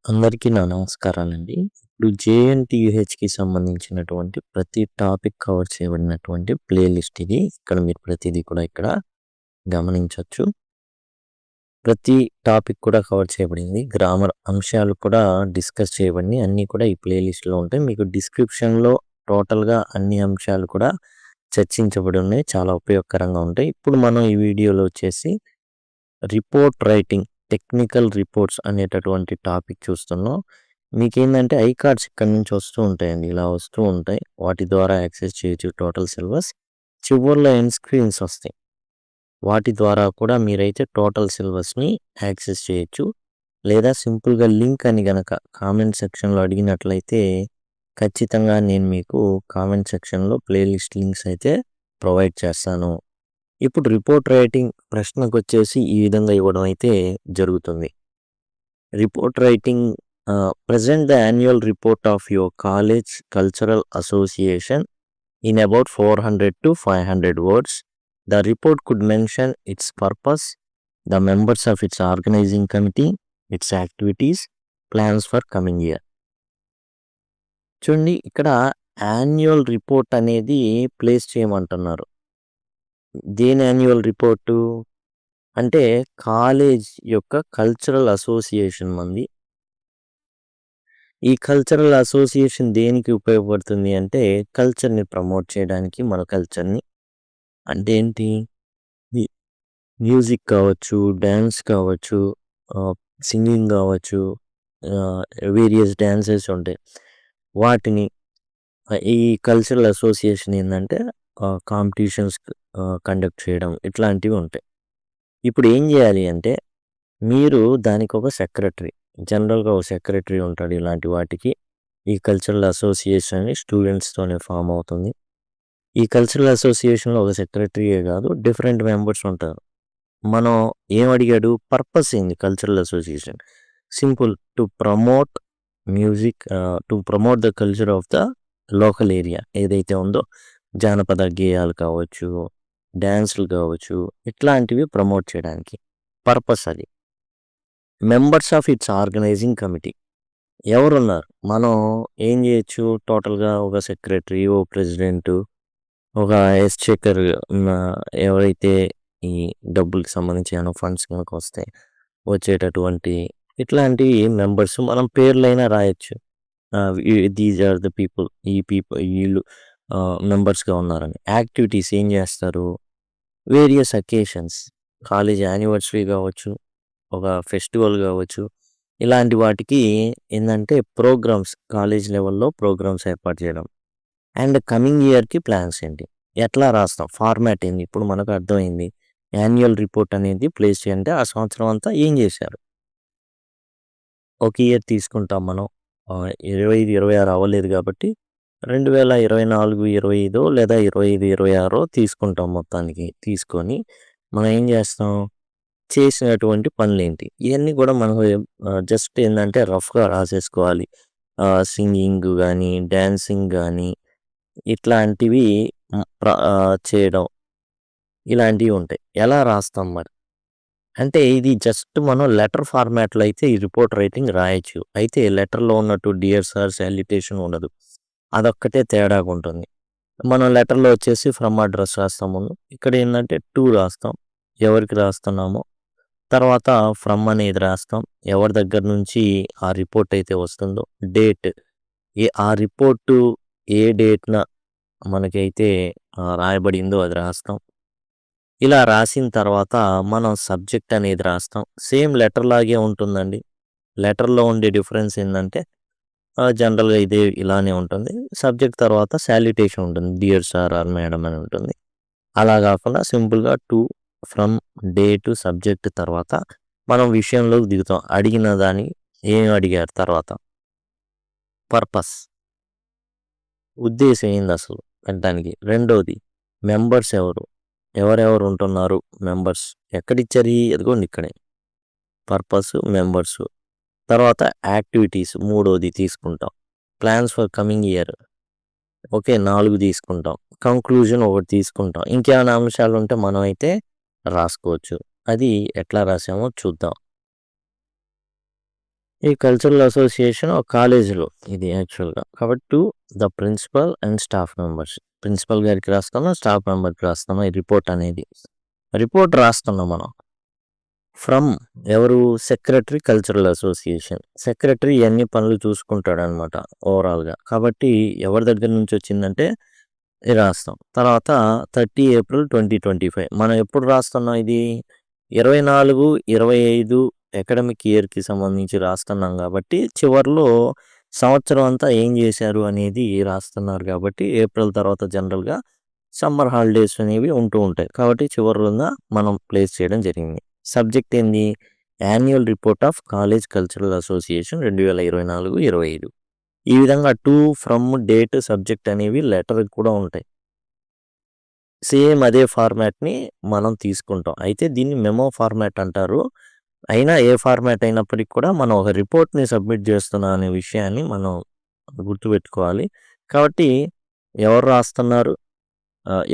అందరికీ నా నమస్కారాలండి. ఇప్పుడు జేఎన్‌టీయూహెచ్‌కి సంబంధించినటువంటి ప్రతి టాపిక్ కవర్ చేయబడినటువంటి ప్లేలిస్ట్ ఇది. ఇక్కడ మీరు ప్రతిదీ కూడా ఇక్కడ గమనించొచ్చు. ప్రతి టాపిక్ కూడా కవర్ చేయబడింది. గ్రామర్ అంశాలు కూడా డిస్కస్ చేయబడినయి. అన్నీ కూడా ఈ ప్లేలిస్ట్‌లో ఉంటాయి. మీకు డిస్క్రిప్షన్‌లో టోటల్‌గా అన్ని అంశాలు కూడా చర్చించబడి ఉన్నాయి. చాలా ఉపయోగకరంగా ఉంటాయి. ఇప్పుడు మనం ఈ వీడియోలో వచ్చేసి రిపోర్ట్ రైటింగ్, టెక్నికల్ రిపోర్ట్స్ అనేటటువంటి టాపిక్ చూస్తున్నాం. మీకేందంటే ఐకార్డ్స్ ఇక్కడి నుంచి వస్తూ ఉంటాయండి. ఇలా వస్తూ ఉంటాయి. వాటి ద్వారా యాక్సెస్ చేయొచ్చు టోటల్ సిలబస్. చివర్లో ఎండ్ స్క్రీన్స్ వస్తాయి. వాటి ద్వారా కూడా మీరైతే టోటల్ సిలబస్‌ని యాక్సెస్ చేయొచ్చు. లేదా సింపుల్‌గా లింక్ అని గనక కామెంట్ సెక్షన్‌లో అడిగినట్లయితే ఖచ్చితంగా నేను మీకు కామెంట్ సెక్షన్‌లో ప్లేలిస్ట్ లింక్స్ అయితే ప్రొవైడ్ చేస్తాను. ఇప్పుడు రిపోర్ట్ రైటింగ్ ప్రశ్నకొచ్చేసి ఈ విధంగా ఇవ్వడం అయితే జరుగుతుంది. Report writing present the annual report of your college cultural association in about 400 to 500 words. The report could mention its purpose, the members of its organizing committee, its activities, plans for coming year. చూడండి ఇక్కడ annual report అనేది place చేయమంటున్నారు. దేని annual report? అంటే college యొక్క cultural association మంది. ఈ cultural association దేనికి ఉపయోగపడుతుంది అంటే కల్చర్‌ని ప్రమోట్ చేయడానికి మన కల్చర్‌ని. అంటే ఏంటి? మ్యూజిక్ కావచ్చు, డాన్స్ కావచ్చు, సింగింగ్ కావచ్చు, వేరియస్ డాన్సెస్ ఉంటాయి. వాటిని ఈ కల్చరల్ అసోసియేషన్ ఏందంటే కాంపిటీషన్స్ కండక్ట్ చేయడం ఇట్లాంటివి ఉంటాయి. ఇప్పుడు ఏం చేయాలి అంటే మీరు దానికి ఒక సెక్రటరీ, జనరల్‌గా ఒక సెక్రటరీ ఉంటాడు ఇలాంటి వాటికి. ఈ కల్చరల్ అసోసియేషన్ అని స్టూడెంట్స్‌తోనే ఫామ్ అవుతుంది. ఈ కల్చరల్ అసోసియేషన్‌లో ఒక సెక్రటరీయే కాదు డిఫరెంట్ మెంబర్స్ ఉంటారు. మనం ఏం అడిగాడు? పర్పస్ ఏంది cultural association? Simple to promote music, to promote the culture of the local area ఏదైతే ఉందో జానపద గేయాలు కావచ్చు, డాన్సులు కావచ్చు, ఇట్లాంటివి ప్రమోట్ చేయడానికి పర్పస్ అది. Members of its organizing committee ఎవరున్నారు? మనం ఏం చేయొచ్చు? టోటల్‌గా ఒక సెక్రటరీ, ఓ ప్రెసిడెంటు, ఒక ఎక్స్‌చెకర్, ఎవరైతే ఈ డబ్బులకి సంబంధించి ఏమైనా ఫండ్స్ కనుక వస్తాయి వచ్చేటటువంటి ఇట్లాంటి మెంబర్స్ మనం పేర్లైనా రాయొచ్చు. దీస్ ఆర్ ద పీపుల్, వీళ్ళు మెంబర్స్‌గా ఉన్నారని. యాక్టివిటీస్ ఏం చేస్తారు? వేరియస్ అకేషన్స్, కాలేజ్ యానివర్సరీ కావచ్చు, ఒక ఫెస్టివల్ కావచ్చు, ఇలాంటి వాటికి ఏందంటే ప్రోగ్రామ్స్, కాలేజ్ లెవెల్‌లో ప్రోగ్రామ్స్ ఏర్పాటు చేయడం. అండ్ కమింగ్ ఇయర్‌కి ప్లాన్స్ ఏంటి? ఎట్లా రాస్తాం? ఫార్మాట్ ఏంది? ఇప్పుడు మనకు అర్థమైంది. యాన్యువల్ రిపోర్ట్ అనేది ప్లేస్ చేయంటే ఆ సంవత్సరం అంతా ఏం చేశారు? ఒక ఇయర్ తీసుకుంటాం మనం. 25, 26 అవ్వలేదు కాబట్టి 2024, 25 లేదా 25, 26 తీసుకుంటాం మొత్తానికి. తీసుకొని మనం ఏం చేస్తాం? చేసినటువంటి పనులేంటి? ఇయన్నీ కూడా మనం జస్ట్ ఏందంటే రఫ్‌గా రాసేసుకోవాలి. సింగింగ్ గానీ, డాన్సింగ్ గానీ ఇట్లాంటివి చేయడం ఇలాంటివి ఉంటాయి. ఎలా రాస్తాం మరి? అంటే ఇది జస్ట్ మనం లెటర్ ఫార్మాట్‌లో అయితే ఈ రిపోర్ట్ రైటింగ్ రాయొచ్చు. అయితే లెటర్‌లో ఉన్నట్టు డియర్ సార్ సాల్యుటేషన్ ఉండదు. అదొక్కటే తేడాగుంటుంది. మనం లెటర్‌లో వచ్చేసి ఫ్రమ్ అడ్రస్ రాస్తాం ముందు. ఇక్కడ ఏందంటే టు రాస్తాం. ఎవరికి రాస్తున్నామో. తర్వాత ఫ్రమ్ అనేది రాస్తాం. ఎవరి దగ్గర నుంచి ఆ రిపోర్ట్ అయితే వస్తుందో. డేట్, ఆ రిపోర్టు ఏ డేట్‌న మనకైతే రాయబడిందో అది రాస్తాం. ఇలా రాసిన తర్వాత మనం సబ్జెక్ట్ అనేది రాస్తాం. సేమ్ లెటర్ లాగే ఉంటుందండి. లెటర్‌లో ఉండే డిఫరెన్స్ ఏందంటే జనరల్‌గా ఇదే ఇలానే ఉంటుంది. సబ్జెక్ట్ తర్వాత సాల్యుటేషన్ ఉంటుంది. డియర్ సార్ ఆర్ మేడమ్ అని ఉంటుంది. అలా కాకుండా సింపుల్‌గా టు, ఫ్రమ్, డేట్, సబ్జెక్ట్ తర్వాత మనం విషయంలోకి దిగుతాం. అడిగిన దాన్ని ఏం అడిగారు తర్వాత? పర్పస్. ఉద్దేశ్యం ఏందసలు పెట్టడానికి? రెండోది మెంబర్స్ ఎవరు? ఎవరెవరు ఉంటున్నారు మెంబర్స్? ఎక్కడిచ్చారు? అదిగోండి ఇక్కడే. Purpose, members. తర్వాత యాక్టివిటీస్ మూడోది తీసుకుంటాం. Plans for coming year okay 4 తీసుకుంటాం. కంక్లూజన్ ఒకటి తీసుకుంటాం. ఇంకేమైనా అంశాలు ఉంటే మనం అయితే రాసుకోవచ్చు. అది ఎట్లా రాసామో చూద్దాం. ఈ కల్చరల్ అసోసియేషన్ ఒక కాలేజీలో ఇది యాక్చువల్గా. కాబట్టి the principal and staff members, principal గారికి రాస్తున్నాం, స్టాఫ్ మెంబర్కి రాస్తున్నాం ఈ రిపోర్ట్ అనేది. రిపోర్ట్ రాస్తున్నాం మనం ఫ్రమ్ ఎవరు, సెక్రటరీ కల్చరల్ అసోసియేషన్. సెక్రటరీ అన్ని పనులు చూసుకుంటాడు అనమాట ఓవరాల్గా. కాబట్టి ఎవరి దగ్గర నుంచి వచ్చిందంటే ఇది రాస్తాం. తర్వాత 30 ఏప్రిల్ 2025 మనం ఎప్పుడు రాస్తున్నాం ఇది 24-25 అకాడమిక్ ఇయర్కి సంబంధించి రాస్తున్నాం కాబట్టి చివరిలో సంవత్సరం అంతా ఏం చేశారు అనేది రాస్తున్నారు కాబట్టి ఏప్రిల్ తర్వాత జనరల్గా సమ్మర్ హాలిడేస్ అనేవి ఉంటూ ఉంటాయి కాబట్టి చివరిలో మనం ప్లేస్ చేయడం జరిగింది. సబ్జెక్ట్ ఏంది, annual report of college cultural association 2024-25. ఈ విధంగా టు, ఫ్రమ్, డేట్, సబ్జెక్ట్ అనేవి లెటర్ కూడా ఉంటాయి. సేమ్ అదే ఫార్మాట్ని మనం తీసుకుంటాం. అయితే దీన్ని మెమో ఫార్మాట్ అంటారు. అయినా ఏ ఫార్మాట్ అయినప్పటికీ కూడా మనం ఒక రిపోర్ట్ని సబ్మిట్ చేస్తున్నాం అనే విషయాన్ని మనం గుర్తుపెట్టుకోవాలి. కాబట్టి ఎవరు రాస్తున్నారు,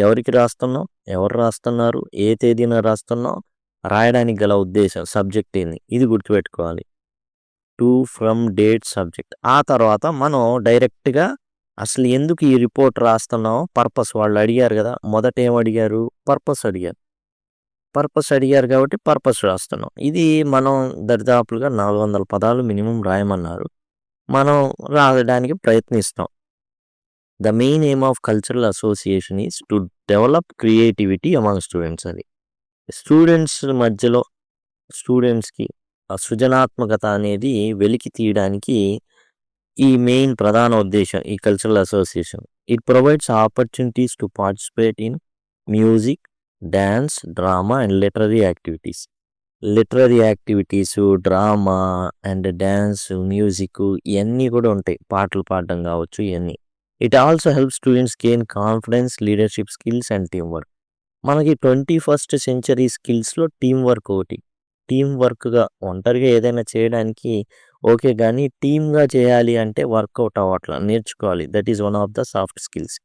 ఎవరికి రాస్తున్నాం, ఎవరు రాస్తున్నారు, ఏ తేదీన రాస్తున్నాం, రాయడానికి గల ఉద్దేశం, సబ్జెక్ట్ ఏంది, ఇది గుర్తుపెట్టుకోవాలి. To, from, date, subject. ఆ తర్వాత మనం డైరెక్ట్గా అసలు ఎందుకు ఈ రిపోర్ట్ రాస్తున్నాం, పర్పస్ వాళ్ళు అడిగారు కదా. మొదట ఏం అడిగారు, పర్పస్ అడిగారు కాబట్టి పర్పస్ రాస్తున్నాం. ఇది మనం దరిదాపులుగా 400 పదాలు మినిమం రాయమన్నారు. మనం రాయడానికి ప్రయత్నిస్తాం. The main aim of cultural association is to develop creativity among students. అది స్టూడెంట్స్ మధ్యలో స్టూడెంట్స్కి సృజనాత్మకత అనేది వెలికి తీయడానికి ఈ మెయిన్ ప్రధాన ఉద్దేశం ఈ cultural association. It provides opportunities to participate in music, dance, drama and literary activities. Drama and dance, music ఇవన్నీ కూడా ఉంటాయి. పాటలు పాడడం కావచ్చు ఇవన్నీ. It also help students gain confidence, leadership skills and team work. మనకి 21st సెంచరీ స్కిల్స్లో టీం వర్క్ ఒకటి. Team వర్క్గా ఒంటరిగా ఏదైనా చేయడానికి ఓకే, కానీ టీమ్గా చేయాలి అంటే వర్కౌట్ అవ్వట్లా, నేర్చుకోవాలి. That is one of the soft skills.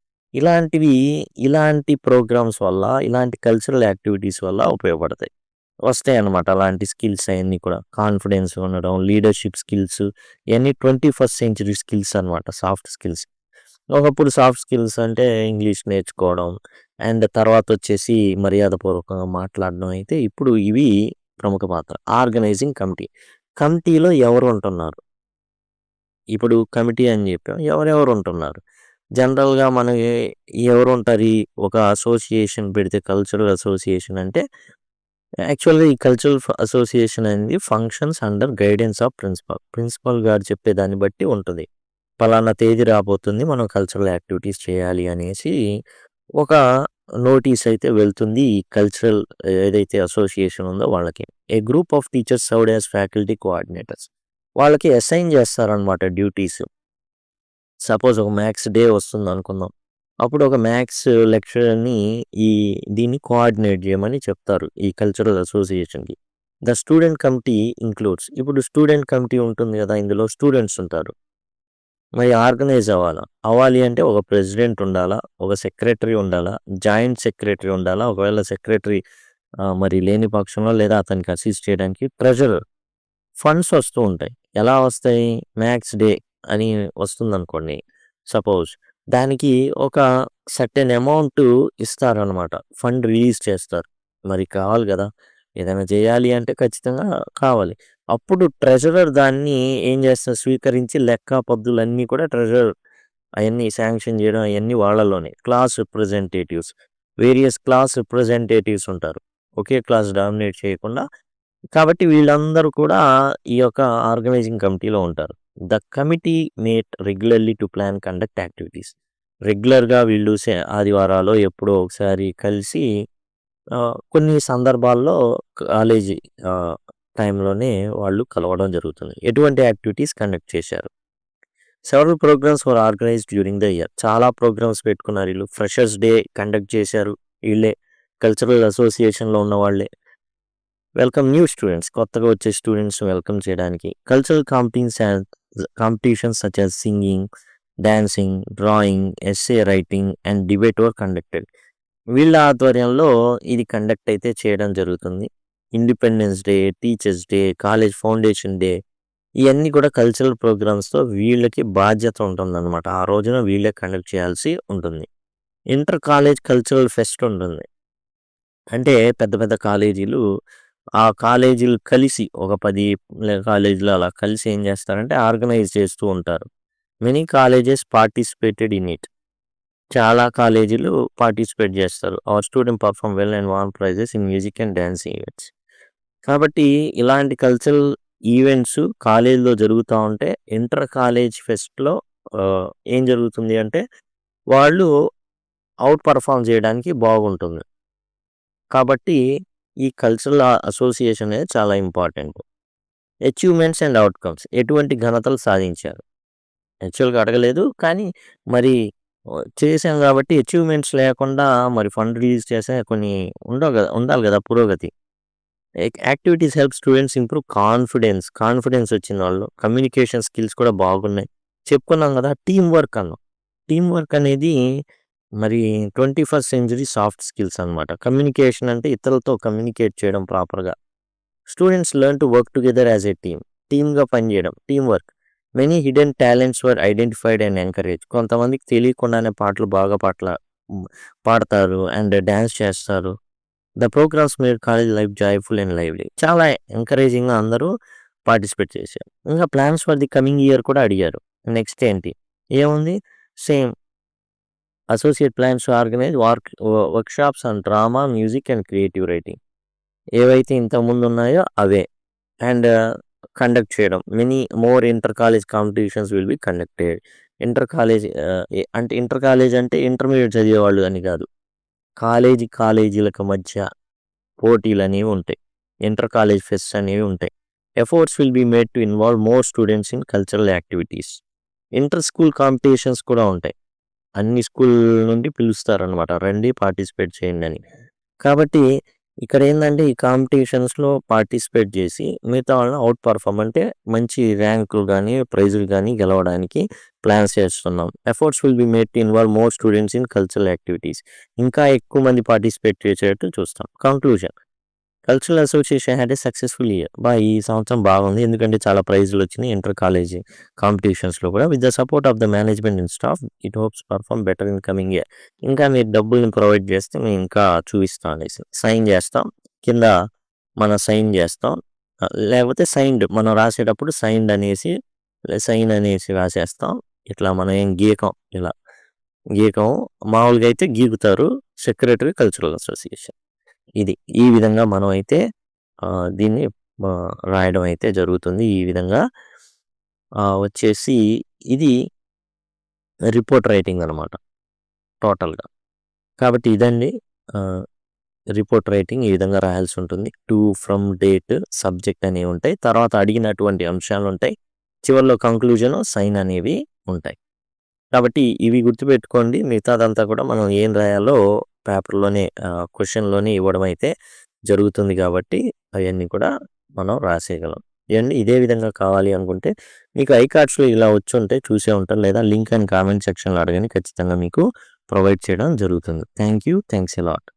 ఇలాంటి ప్రోగ్రామ్స్ వల్ల, ఇలాంటి కల్చరల్ యాక్టివిటీస్ వల్ల ఉపయోగపడతాయి, వస్తాయి అన్నమాట. అలాంటి స్కిల్స్ అవన్నీ కూడా కాన్ఫిడెన్స్ ఉండడం, లీడర్షిప్ స్కిల్స్, ఇవన్నీ 21st సెంచరీ స్కిల్స్ అనమాట, సాఫ్ట్ స్కిల్స్. ఒకప్పుడు సాఫ్ట్ స్కిల్స్ అంటే ఇంగ్లీష్ నేర్చుకోవడం అండ్ తర్వాత వచ్చేసి మర్యాదపూర్వకంగా మాట్లాడడం. అయితే ఇప్పుడు ఇవి ప్రముఖ పాత్ర. ఆర్గనైజింగ్ కమిటీలో ఎవరు ఉంటున్నారు, ఇప్పుడు కమిటీ అని చెప్పాం, ఎవరెవరు ఉంటున్నారు. జనరల్గా మనకి ఎవరు ఉంటారు, ఒక అసోసియేషన్ పెడితే కల్చరల్ అసోసియేషన్ అంటే యాక్చువల్గా ఈ కల్చరల్ అసోసియేషన్ అనేది functions under guidance of principal గారు చెప్పేదాన్ని బట్టి ఉంటుంది. పలానా తేదీ రాబోతుంది, మనం కల్చరల్ యాక్టివిటీస్ చేయాలి అనేసి ఒక నోటీస్ అయితే వెళ్తుంది ఈ కల్చరల్ ఏదైతే అసోసియేషన్ ఉందో వాళ్ళకి. A group of teachers served as faculty coordinators. వాళ్ళకి అసైన్ చేస్తారనమాట డ్యూటీస్. సపోజ్ ఒక మ్యాథ్స్ డే వస్తుంది అనుకుందాం, అప్పుడు ఒక మ్యాథ్స్ లెక్చరర్ని దీన్ని కోఆర్డినేట్ చేయమని చెప్తారు ఈ కల్చరల్ అసోసియేషన్కి. The student committee includes. ఇప్పుడు స్టూడెంట్ కమిటీ ఉంటుంది కదా, ఇందులో స్టూడెంట్స్ ఉంటారు. మరి ఆర్గనైజ్ అవ్వాలి అంటే ఒక ప్రెసిడెంట్ ఉండాలా, ఒక సెక్రటరీ ఉండాలా, జాయింట్ సెక్రటరీ ఉండాలా. ఒకవేళ సెక్రటరీ మరి లేని పక్షంలో లేదా అతనికి అసిస్ట్ చేయడానికి ట్రెజరర్. ఫండ్స్ వస్తూ ఉంటాయి. ఎలా వస్తాయి, మ్యాథ్స్ డే అని వస్తుంది అనుకోండి సపోజ్, దానికి ఒక సర్టెన్ అమౌంట్ ఇస్తారనమాట, ఫండ్ రిలీజ్ చేస్తారు. మరి కావాలి కదా, ఏదైనా చేయాలి అంటే ఖచ్చితంగా కావాలి. అప్పుడు ట్రెజరర్ దాన్ని ఏం చేస్తారు, స్వీకరించి లెక్క పద్దులన్నీ కూడా ట్రెజరర్ అవన్నీ శాంక్షన్ చేయడం అవన్నీ వాళ్ళలోనే. Class representatives, various class representatives ఉంటారు, ఒకే క్లాస్ డామినేట్ చేయకుండా. కాబట్టి వీళ్ళందరూ కూడా ఈ యొక్క ఆర్గనైజింగ్ కమిటీలో ఉంటారు. The committee met regularly to plan conduct activities. రెగ్యులర్గా వీళ్ళు ఆదివారాలు ఎప్పుడో ఒకసారి కలిసి కొన్ని సందర్భాల్లో కాలేజీ టైంలోనే వాళ్ళు కలవడం జరుగుతుంది. ఎటువంటి యాక్టివిటీస్ కండక్ట్ చేశారు. Several programs for organized during the year. చాలా ప్రోగ్రామ్స్ పెట్టుకున్నారు వీళ్ళు. ఫ్రెషర్స్ డే కండక్ట్ చేశారు వీళ్ళే, కల్చరల్ అసోసియేషన్లో ఉన్న వాళ్ళే. వెల్కమ్ న్యూ స్టూడెంట్స్, కొత్తగా వచ్చే స్టూడెంట్స్ వెల్కమ్ చేయడానికి. Cultural competitions such as singing, dancing, drawing, essay writing and debate were conducted. వీళ్ళ ఆధ్వర్యంలో ఇది కండక్ట్ అయితే చేయడం జరుగుతుంది. Independence day, teachers day, college foundation day, ఇయన్నీ కూడా కల్చరల్ ప్రోగ్రామ్స్‌తో వీళ్ళకి బాధ్యత ఉంటుందనమాట. ఆ రోజున వీళ్ళే కండక్ట్ చేయాల్సి ఉంటుంది. ఇంటర్ కాలేజ్ కల్చరల్ ఫెస్ట్ ఉంటుంది. అంటే పెద్ద పెద్ద కాలేజీలు, ఆ కాలేజీలు కలిసి ఒక 10 కాలేజీలు అలా కలిసి ఏం చేస్తారంటే ఆర్గనైజ్ చేస్తూ ఉంటారు. Many colleges participated in it. చాలా కాలేజీలు పార్టిసిపేట్ చేస్తారు. Our student perform well and won prizes in music and dance events. కాబట్టి ఇలాంటి కల్చరల్ ఈవెంట్స్ కాలేజీలో జరుగుతా ఉంటే ఇంటర్ కాలేజ్ ఫెస్ట్‌లో ఏం జరుగుతుంది అంటే వాళ్ళు ఔట్ పర్ఫార్మ్ చేయడానికి బాగుంటుంది. కాబట్టి ఈ కల్చరల్ అసోసియేషన్ అనేది చాలా ఇంపార్టెంట్. అచీవ్‌మెంట్స్ అండ్ అవుట్‌కమ్స్ ఎటువంటి ఘనతలు సాధించారు? యాక్చువల్‌గా అడగలేదు. కానీ మరి చేశాం కాబట్టి అచీవ్‌మెంట్స్ లేకుండా మరి ఫండ్ రిలీజ్ చేసే కొన్ని ఉండాలి గదా! పురోగతి. Activities help students improve confidence. Confidence వచ్చిన వాళ్ళు కమ్యూనికేషన్ స్కిల్స్ కూడా బాగున్నాయి. చెప్పుకున్నాం గదా! టీమ్ వర్క్ అన్నాం. టీమ్ వర్క్ అనేది మరి 21st సెంచరీ సాఫ్ట్ స్కిల్స్ అనమాట. కమ్యూనికేషన్ అంటే ఇతరులతో కమ్యూనికేట్ చేయడం ప్రాపర్‌గా. Students learn to work together as a team. టీమ్‌గా పనిచేయడం. Team work. Many hidden talents were identified and encourage. కొంతమందికి తెలియకుండానే పాటలు బాగా హ్మ్, పాడతారు అండ్ డాన్స్ చేస్తారు. The programmes made college life joyful and lively. చాలా ఎంకరేజింగ్‌గా అందరూ పార్టిసిపేట్ చేశారు. ఇంకా plans for the coming year కూడా అడిగారు. నెక్స్ట్ ఏంటి? ఏముంది? Same associate plans to organise workshops on drama, music and creative writing. ఏవైతే ఇంతకుముందు ఉన్నాయో అవే. అండ్ కండక్ట్ చేయడం. Many more inter college competitions will be conducted. Inter college అంటే ఇంటర్ కాలేజ్ అంటే ఇంటర్మీడియేట్ చదివేవాళ్ళు అని కాదు. కాలేజీలకు మధ్య పోటీలనేవి ఉంటాయి. ఇంటర్ కాలేజ్ ఫెస్ట్స్ అనేవి ఉంటాయి. Efforts will be made to involve more students in cultural activities. Inter school competitions కూడా ఉంటాయి. అన్ని స్కూల్ నుండి పిలుస్తారనమాట. రండి పార్టిసిపేట్ చేయండి అని. కాబట్టి ఇక్కడేందంటే ఈ కాంపిటీషన్స్‌లో పార్టిసిపేట్ చేసి మిగతా వాళ్ళని ఔట్ పర్ఫార్మ్ అంటే మంచి ర్యాంకులు గానీ, ప్రైజులు గానీ గెలవడానికి ప్లాన్స్ చేస్తున్నాం. Efforts will be made to involve more students in cultural activities. ఇంకా ఎక్కువ మంది పార్టిసిపేట్ చేసేటట్టు చూస్తాం. Conclusion. Cultural association had a successful year. ఈ సంవత్సరం బాగుంది. ఎందుకంటే చాలా ప్రైజులొచ్చినాయి ఇంటర్ కాలేజీ కాంపిటీషన్స్‌లో కూడా. With the support of the management and staff it hopes perform better in coming year. ఇంకా మీరు డబ్బుల్ని ప్రొవైడ్ చేస్తే మేము ఇంకా చూపిస్తాం అనేసి. సైన్ చేస్తాం. కింద మనం సైన్ చేస్తాం. లేకపోతే సైన్డ్ మనం రాసేటప్పుడు సైన్ అనేసి రాసేస్తాం. ఇట్లా మనం ఏం గీకం ఇలా. గీకం. మామూలుగా అయితే గీకుతారు. Secretary cultural association. ఇది. ఈ విధంగా మనం అయితే దీన్ని రాయడం అయితే జరుగుతుంది. ఈ విధంగా వచ్చేసి ఇది రిపోర్ట్ రైటింగ్ అనమాట టోటల్‌గా. కాబట్టి ఇదండి రిపోర్ట్ రైటింగ్ ఈ విధంగా రాయాల్సి ఉంటుంది. టు, ఫ్రమ్, డేట్, సబ్జెక్ట్ అనేవి ఉంటాయి. తర్వాత అడిగినటువంటి అంశాలుంటాయి. చివరిలో కంక్లూజన్, సైన్ అనేవి ఉంటాయి. కాబట్టి ఇవి గుర్తుపెట్టుకోండి. మిగతాదంతా కూడా మనం ఏం రాయాలో పేపర్‌లోనే క్వెషన్‌లోనే ఇవ్వడం అయితే జరుగుతుంది కాబట్టి అవన్నీ కూడా మనం రాసేయగలం. ఇదే విధంగా కావాలి అనుకుంటే మీకు ఐకార్డ్స్‌లో ఇలా వచ్చుంటే చూసే ఉంటారు. లేదా లింక్ అండ్ కామెంట్ సెక్షన్‌లో అడగండి. ఖచ్చితంగా మీకు ప్రొవైడ్ చేయడం జరుగుతుంది. Thank you. Thanks a lot.